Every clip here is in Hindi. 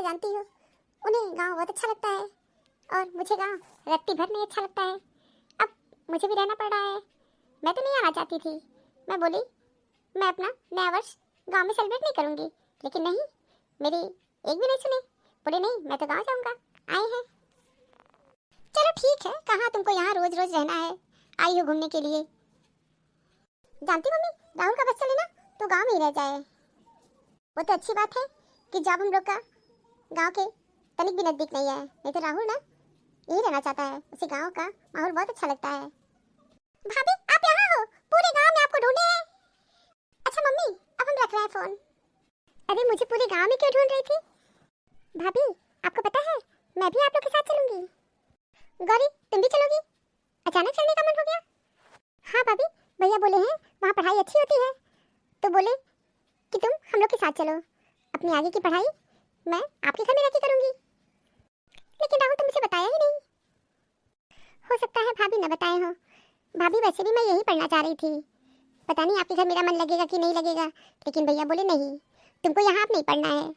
जानती हो, उन्हें गांव बहुत अच्छा लगता है और मुझे गांव रत्ती भर नहीं अच्छा लगता है। अब मुझे भी रहना पड़ रहा है। मैं तो नहीं आना चाहती थी। मैं बोली मैं अपना नया वर्ष गांव में सेलिब्रेट नहीं करूंगी, लेकिन नहीं, मेरी एक भी नहीं सुने। बोले नहीं, मैं तो गांव जाऊंगा, आए हैं। चलो ठीक है, कहाँ तुमको यहाँ रोज रोज रहना है, आई हो घूमने के लिए। जानती मम्मी, राहुल का बच्चा लेना तो गांव में ही रह जाए। वो तो अच्छी बात है कि जब हम लोग का गांव के तनिक भी नजदीक नहीं है, नहीं तो राहुल ना यही रहना चाहता है। उसे गांव का माहौल बहुत अच्छा लगता है। भाभी आप यहाँ हो, पूरे गांव में आपको ढूंढे हैं। अच्छा मम्मी, अब हम रख रहे हैं फोन। अरे मुझे पूरे गांव में क्यों ढूंढ रही थी? भाभी आपको पता है, मैं भी आप लोग के साथ चलूंगी। गौरी तुम भी चलोगी? अचानक चलने का मन हो गया? हाँ भाभी, भैया बोले हैं वहाँ पढ़ाई अच्छी होती है, तो बोले कि तुम हम लोग के साथ चलो। अपनी आगे की पढ़ाई मैं आपके घर में रहकर करूंगी। लेकिन राहुल तुम मुझे बताया ही नहीं। हो सकता है भाभी न बताए हो। भाभी वैसे भी मैं यही पढ़ना चाह रही थी। पता नहीं आपके घर मेरा मन लगेगा कि नहीं लगेगा, लेकिन भैया बोले नहीं, तुमको यहाँ अब नहीं पढ़ना है,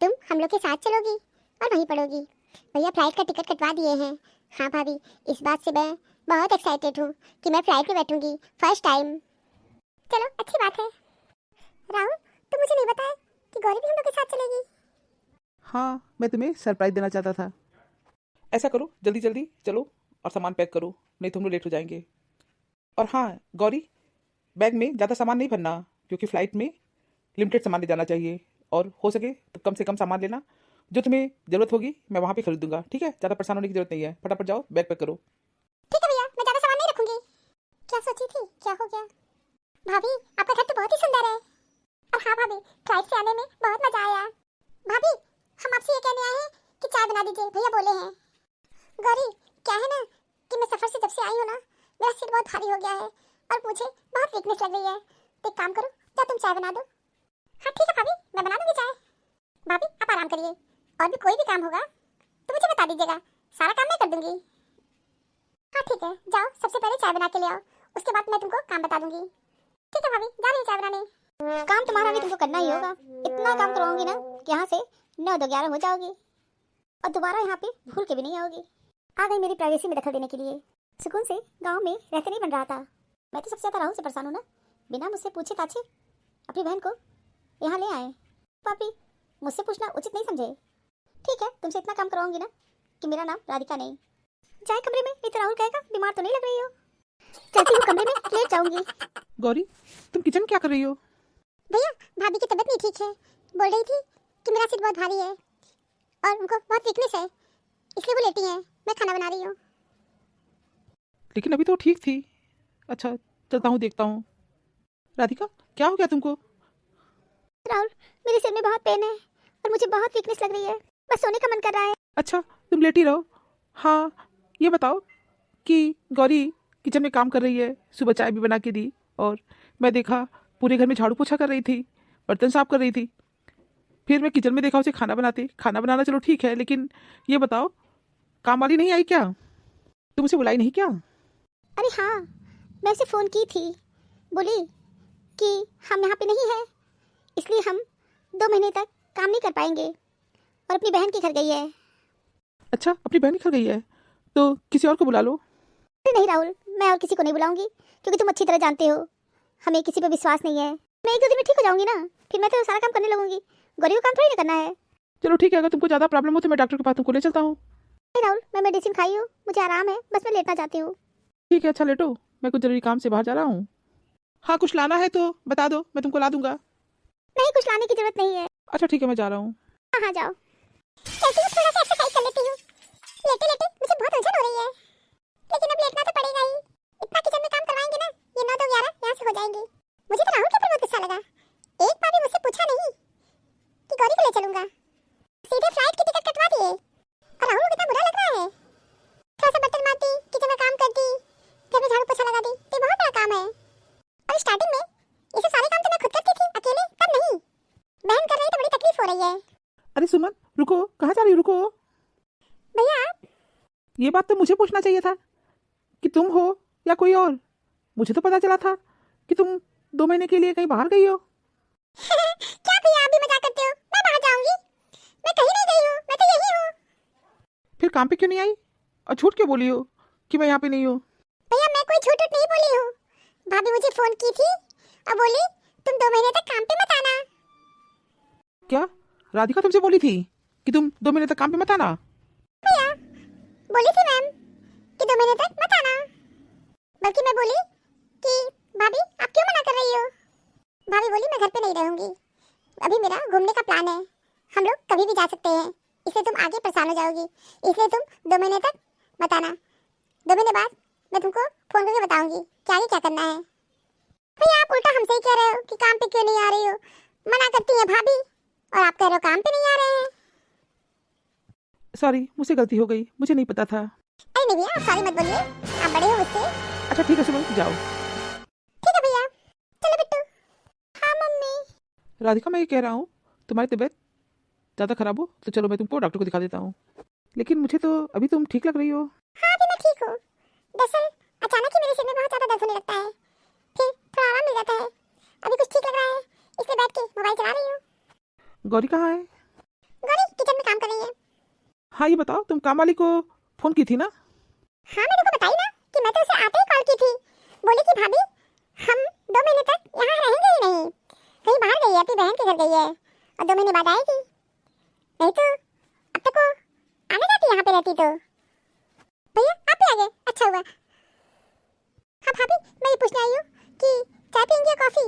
तुम हम लोग के साथ चलोगी और वहीं पढ़ोगी। भैया फ्लाइट का टिकट कटवा दिए हैं। हाँ भाभी, इस बात से मैं बहुत एक्साइटेड हूँ कि मैं फ्लाइट में बैठूंगी फर्स्ट टाइम। चलो अच्छी बात है। राहुल तुम मुझे नहीं बताया कि गौरी भी हम लोग के साथ चलेगी। हाँ, मैं तुम्हें सरप्राइज देना चाहता था। ऐसा करो, जल्दी जल्दी चलो और सामान पैक करो, नहीं तो हम लोग लेट हो जाएंगे। और हाँ गौरी, बैग में ज़्यादा सामान नहीं भरना, क्योंकि फ़्लाइट में लिमिटेड सामान ले जाना चाहिए, और हो सके तो कम से कम सामान लेना। जो तुम्हें ज़रूरत होगी मैं वहाँ पे खरीद दूंगा, ठीक है? ज़्यादा परेशान होने की जरूरत नहीं है। फटाफट जाओ, बैग पैक करो। ठीक है भैया, मैं ज़्यादा सामान नहीं रखूंगी। क्या सोची थी, क्या हो गया? भाभी आपका घर तो बहुत ही सुंदर है। और हाँ भाभी, फ्लाइट से आने में बहुत मजा आया। भाभी हम आपसे ये कहने आए हैं कि चाय बना दीजिए, भैया बोले हैं। गौरी क्या है ना कि मैं सफर से जब से आई हूँ ना, मेरा सिर बहुत भारी हो गया है और मुझे बहुत वीकनेस लग रही है। तो एक काम करो, क्या तुम चाय बना दो? हाँ ठीक है भाभी, मैं बना दूंगी चाय। भाभी आप आराम करिए, और भी कोई भी काम होगा तो मुझे बता दीजिएगा, सारा काम मैं कर दूंगी। हाँ ठीक है, जाओ सबसे पहले चाय बना के ले आओ, उसके बाद मैं तुमको काम बता दूंगी। ठीक है भाभी, जा रही हूँ चाय बनाने। काम तुम्हारा भी तुमको करना ही होगा। इतना काम करवाऊंगी ना कि यहाँ से 9 2 11 हो जाओगी और दोबारा यहाँ पे भूल के भी नहीं आओगी। आ गई मेरी प्राइवेसी में दखल देने के लिए। सुकून से गांव में रहते नहीं बन रहा था। मैं तो सबसे ज़्यादा राहुल से परेशान हूँ ना, बिना मुझसे पूछे ताछे अपनी बहन को यहाँ ले आए। पापी मुझसे पूछना उचित नहीं समझे। ठीक है, तुमसे इतना काम करवाऊंगी ना कि मेरा नाम राधिका नहीं। जाए कमरे में, नहीं तो राहुल कहेगा बीमार तो नहीं लग रही हो। चलती हूँ कमरे में, लेट जाऊंगी। गौरी तुम किचन में क्या कर रही हो? भैया भाभी की तबीयत नहीं ठीक है, बोल रही थी कि मेरा सिर बहुत भारी है और उनको बहुत वीकनेस है, इसलिए वो लेटी है। मैं खाना बना रही हूँ। लेकिन अभी तो ठीक थी। अच्छा, चलता हूँ, देखता हूँ। राधिका क्या हो गया तुमको? राहुल मेरे सिर में बहुत पेन है और मुझे बहुत वीकनेस लग रही है, बस सोने का मन कर रहा है। अच्छा, तुम लेटी रहो। हाँ, ये बताओ कि गौरी किचन में काम कर रही है, सुबह चाय भी बना के दी, और मैं देखा पूरे घर में झाड़ू पोछा कर रही थी, बर्तन साफ कर रही थी। फिर मैं किचन में देखा उसे खाना बनाती। खाना बनाना चलो ठीक है, लेकिन ये बताओ काम वाली नहीं आई क्या? तुम उसे बुलाई नहीं क्या? अरे हाँ, मैं उसे फ़ोन की थी, बोली कि हम यहाँ पे नहीं है, इसलिए हम 2 महीने तक काम नहीं कर पाएंगे, और अपनी बहन के घर गई है। अच्छा, अपनी बहन के घर गई है तो किसी और को बुला लो। अरे नहीं राहुल, मैं और किसी को नहीं बुलाऊंगी, क्योंकि तुम अच्छी तरह जानते हो हमें किसी पे विश्वास नहीं है। मैं 1 2 दिन में ठीक हो जाऊंगी ना, फिर मैं तो सारा काम करने लगूंगी। गौरी को काम थोड़ी ना करना है। चलो ठीक है, अगर तुमको ज़्यादा प्रॉब्लम हो तो मैं डॉक्टर के पास तुमको ले चलता हूँ। नहीं राहुल, मैं मेडिसिन खाई हूँ, मुझे आराम है, बस मैं लेटना चाहती हूँ। ठीक है, अच्छा लेटो, मैं कुछ जरूरी काम से बाहर जा रहा हूँ। हाँ, कुछ लाना है तो बता दो, मैं तुमको ला दूंगा। नहीं, कुछ लाने की जरूरत नहीं है। अच्छा ठीक है, मैं जा रहा हूँ। हाँ हाँ जाओ। चलती हूँ, थोड़ा सा एक्सरसाइज कर लेती हूँ। लेटे लेटे मुझे बहुत उलझन हो रही है, लेकिन अब लेटना तो पड़ेगा ही। इतना किचन में काम करवाएंगे ना, ये 9 2 11 यहाँ से हो जाएंगी। मुझे तो राहुल के ऊपर बहुत गुस्सा लगा। एक बार भी मुझसे पूछा नहीं कि गौरी को ले चलूंगा, सीधे फ्लाइट की टिकट कटवा दिए। और राहुल को कितना बुरा लग रहा है। थोड़ा सा बर्तन मारती, किचन में काम करती, घर में झाड़ू पोछा लगा दी, ये बहुत बड़ा काम है। और स्टार्टिंग में ये सब सारे काम तो मैं खुद करती थी अकेले, तब नहीं, बहन कर रही तो बड़ी तकलीफ हो रही है। अरे सुमन रुको, कहाँ जा रही हो? रुको। भैया ये बात तो मुझे पूछना चाहिए था कि तुम हो या कोई और। मुझे तो पता चला था कि तुम 2 महीने के लिए कहीं बाहर गई हो। क्या भैया आप भी मजाक करते हो? मैं बाहर जाऊंगी, मैं कहीं नहीं गई हूँ, मैं तो यही हूँ। फिर काम पे क्यों नहीं आई और झूठ क्यों बोली हो कि मैं यहाँ पे नहीं हूँ? भैया मैं कोई झूठ नहीं बोली हूँ। भाभी मुझे फोन की थी और बोली तुम 2 महीने तक काम पे मत आना। क्या राधिका तुमसे बोली थी कि तुम 2 महीने तक काम पे मत आना? भैया बोली थी मैम कि 2 महीने तक मत आना, बल्कि मैं बोली कि भाभी आप क्यों मना कर रही हो। भाभी बोली मैं घर पे नहीं रहूंगी, अभी मेरा घूमने का प्लान है, हम लोग कभी भी जा सकते हैं, इसलिए तुम आगे परेशान हो जाओगी, इसलिए तुम 2 महीने तक मत आना। 2 महीने बाद मैं तुमको फोन करके बताऊंगी कि आगे क्या करना है। भैया आप उल्टा हमसे ही कह रहे हो कि काम पे क्यों नहीं आ रही हो, मना करती है भाभी और आप कह रहे हो काम पे नहीं आ रहे हैं। सॉरी, मुझसे गलती हो गई, मुझे नहीं पता था। अरे नहीं भैया आप सॉरी मत बोलिए, आप बड़े हो मुझसे। अच्छा ठीक है सुमन, जाओ। ठीक है भैया, चलो बिट्टू। हाँ मम्मी। राधिका मैं ये कह रहा हूँ, तुम्हारी तबीयत ज़्यादा खराब हो तो चलो मैं तुमको डॉक्टर को दिखा देता हूँ, लेकिन मुझे तो अभी तुम ठीक लग रही हो। हाँ अभी मैं ठीक हूँ, दरअसल अचानक ही मेरे सिर में बहुत ज़्यादा दर्द होने लगता है, फिर थोड़ा आराम मिल जाता है, अभी कुछ ठीक लग रहा है, इसलिए बैठ के मोबाइल चला रही हूँ। गौरी कहाँ है? गौरी किचन में काम कर रही है। हाँ ये बताओ, तुम काम वाली को फ़ोन की थी ना? हाँ मैंने तुमको बताई ना कि मैं तो उसे आते ही कॉल की थी, बोली कि भाभी हम 2 महीने तक यहाँ रहेंगे ही नहीं, कहीं बाहर गई है, अपनी बहन के घर गई है और 2 महीने बाद आएगी, नहीं तो अब तक वो आने जाती यहाँ पे रहती तो। भैया आप भी आ गए, अच्छा हुआ। हाँ भाभी मैं ये पूछने आई हूँ कि चाय पियेंगे या कॉफ़ी?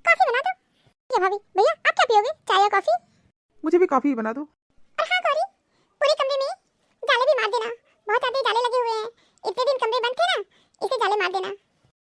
कॉफ़ी बना दो। ये भाभी, भैया आप क्या पियोगे, चाय या कॉफ़ी? मुझे भी कॉफ़ी बना दो। और हाँ गौरी, पूरे कमरे में जाले भी मार देना, बहुत ज़्यादा जाले लगे हुए हैं, इतने दिन कमरे बंद थे ना, इसलिए जाले मार देना।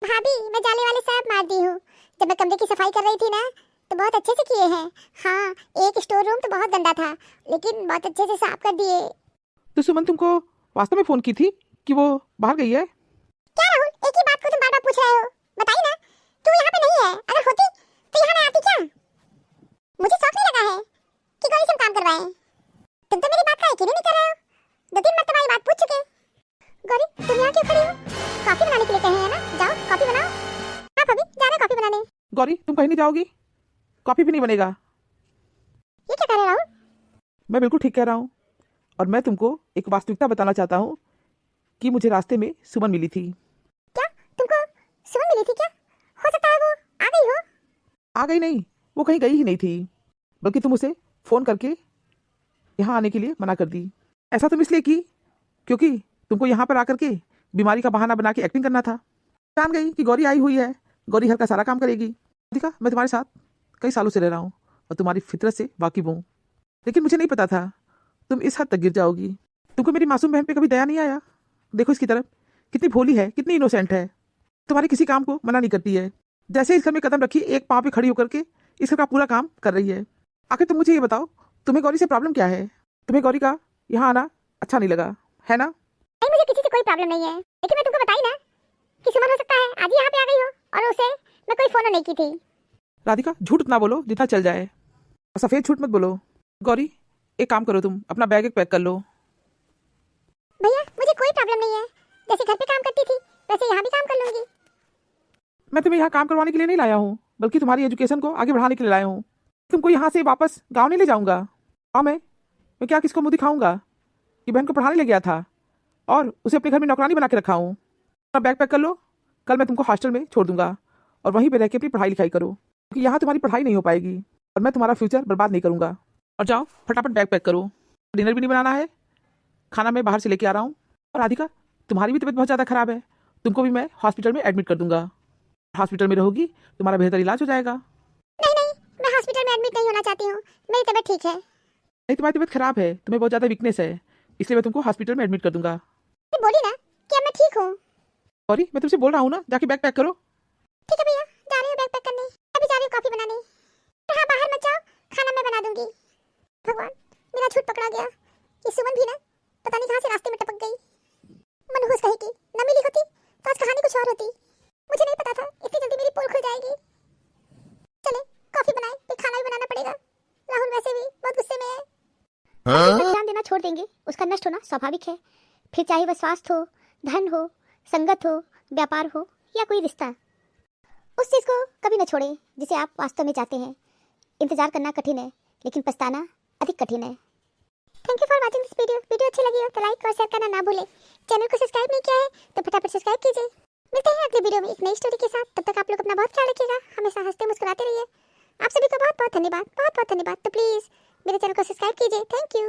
भाभी मैं जाले वाले सब मार दी हूँ, जब मैं कमरे की सफाई कर रही थी ना तो बहुत अच्छे से किए हैं। हाँ एक स्टोर रूम तो बहुत गंदा था, लेकिन बहुत अच्छे से साफ कर दिए। तो सुमन तुमको वास्तव में फ़ोन की थी कि वो बाहर गई है? क्या राहुल एक ही बात को तुम बार बार पूछ रहे हो, बताइए ना कि वो यहाँ पे नहीं है, अगर होती तो यहाँ मैं आती क्या? मुझे शौक नहीं लगा है कि गौरी से हम काम करवाएं, तुम तो मेरी बात का यकीन ही नहीं कर रहे हो, 2-3 मरतबा ये बात पूछ चुके। गौरी तुम यहाँ क्यों खड़ी हो, कॉफी बनाने के लिए कहे हैं ना, जाओ कॉफी बनाओ। हाँ भाभी जा रहे कॉफी बनाने। गौरी तुम कहीं नहीं जाओगी? कॉफ़ी भी नहीं बनेगा। ये क्या कह रहे हो राहुल? मैं बिल्कुल ठीक कह रहा हूँ, और मैं तुमको एक वास्तविकता बताना चाहता हूँ कि मुझे रास्ते में सुमन मिली थी। क्या तुमको सुमन मिली थी क्या? हो सकता है वो आ गई हो। आ गई नहीं, वो कहीं गई ही नहीं थी, बल्कि तुम उसे फ़ोन करके यहाँ आने के लिए मना कर दी। ऐसा तुम इसलिए की क्योंकि तुमको यहाँ पर आकर के बीमारी का बहाना बना के एक्टिंग करना था। जान गई कि गौरी आई हुई है, गौरी घर का सारा काम करेगी। देखा, मैं तुम्हारे साथ कई सालों से रह रहा हूँ और तुम्हारी फितरत से वाकिफ हूँ, लेकिन मुझे नहीं पता था तुम इस हद तक गिर जाओगी। तुमको मेरी मासूम बहन पे कभी दया नहीं आया? देखो इसकी तरफ, कितनी भोली है, कितनी इनोसेंट है, तुम्हारे किसी काम को मना नहीं करती है। जैसे इस घर में कदम रखी एक पाँव पे खड़ी होकर के इस घर का पूरा काम कर रही है। आखिर तुम मुझे ये बताओ, तुम्हें गौरी से प्रॉब्लम क्या है? तुम्हें गौरी का यहाँ आना अच्छा नहीं लगा है ना? नहीं मुझे किसी से कोई प्रॉब्लम नहीं है, लेकिन मैं तुमको बताई ना कि सुमन हो सकता है आज ही यहाँ पे आ गई हो और उसे मैं कोई फोन नहीं की थी। राधिका झूठ उतना बोलो जितना चल जाए, और सफ़ेद झूठ मत बोलो। गौरी एक काम करो, तुम अपना बैग एक पैक कर लो। भैया मुझे कोई प्रॉब्लम नहीं है, जैसे घर पे काम करती थी वैसे यहाँ भी काम कर लूंगी। मैं तुम्हें यहाँ काम करवाने के लिए नहीं लाया हूँ, बल्कि तुम्हारी एजुकेशन को आगे बढ़ाने के लिए लाया हूँ। तुमको यहाँ से वापस गाँव नहीं ले जाऊँगा। गाँव में मैं क्या किसको मुँह दिखाऊंगा कि बहन को पढ़ाने ले गया था और उसे अपने घर में नौकरानी बना के रखा हूँ। अपना बैग पैक कर लो, कल मैं तुमको हॉस्टल में छोड़ दूंगा और वहीं पे रह के अपनी पढ़ाई लिखाई करो, क्योंकि यहाँ तुम्हारी पढ़ाई नहीं हो पाएगी और मैं तुम्हारा फ्यूचर बर्बाद नहीं करूँगा। और जाओ फटाफट बैग पैक करो, डिनर भी नहीं बनाना है, खाना मैं बाहर से लेके आ रहा हूँ। और राधिका तुम्हारी भी तबीयत बहुत ज़्यादा ख़राब है, तुमको भी मैं हॉस्पिटल में एडमिट कर दूंगा। हॉस्पिटल में रहोगी, तुम्हारा बेहतर इलाज हो जाएगा। नहीं नहीं मैं हॉस्पिटल में एडमिट नहीं होना चाहती हूँ, मेरी तबीयत ठीक है। नहीं तुम्हारी तबीयत खराब है, तुम्हें बहुत ज़्यादा वीकनेस है, इसलिए मैं तुमको हॉस्पिटल में एडमिट कर दूंगा। मैं बोली ना कि अब मैं ठीक हूँ। सॉरी, मैं तुमसे बोल रहा हूँ ना, जाके बैग पैक करो। ठीक है भैया जा रही हूँ बैग पैक करने, अभी जा रही हूँ कॉफी बनाने। हाँ बाहर मत जाओ, खाना मैं बना दूंगी। भगवान मेरा झूठ पकड़ा गया, ये सुमन भी ना पता नहीं कहाँ से रास्ते में टपक गई। मनहूस कहीं की, न मिली होती तो आज कहानी कुछ और होती। मुझे नहीं पता था इतनी जल्दी मेरी पोल खुल जाएगी। चले कॉफी बनाए, फिर खाना भी बनाना पड़ेगा। राहुल वैसे भी बहुत गुस्से में है। पर ध्यान देना छोड़ देंगे, उसका नष्ट होना स्वाभाविक है, फिर चाहे वह स्वास्थ्य हो, धन हो, संगत हो, व्यापार हो या कोई रिश्ता, उस चीज़ को कभी न छोड़ें जिसे आप वास्तव में चाहते हैं। इंतजार करना कठिन है, लेकिन पछताना अधिक कठिन है। Thank you for watching this video. Video अच्छी लगी हो तो लाइक और शेयर करना ना भूले। चैनल को सब्सक्राइब नहीं किया है तो फटाफट सब्सक्राइब कीजिए। मिलते हैं अगले वीडियो में एक नई स्टोरी के साथ। तब तक आप लोग अपना बहुत ख्याल रखिएगा, हमेशा हंसते मुस्कुराते रहिए। आप सभी का बहुत बहुत धन्यवाद, बहुत बहुत धन्यवाद। तो प्लीज़ मेरे चैनल को सब्सक्राइब कीजिए। Thank you.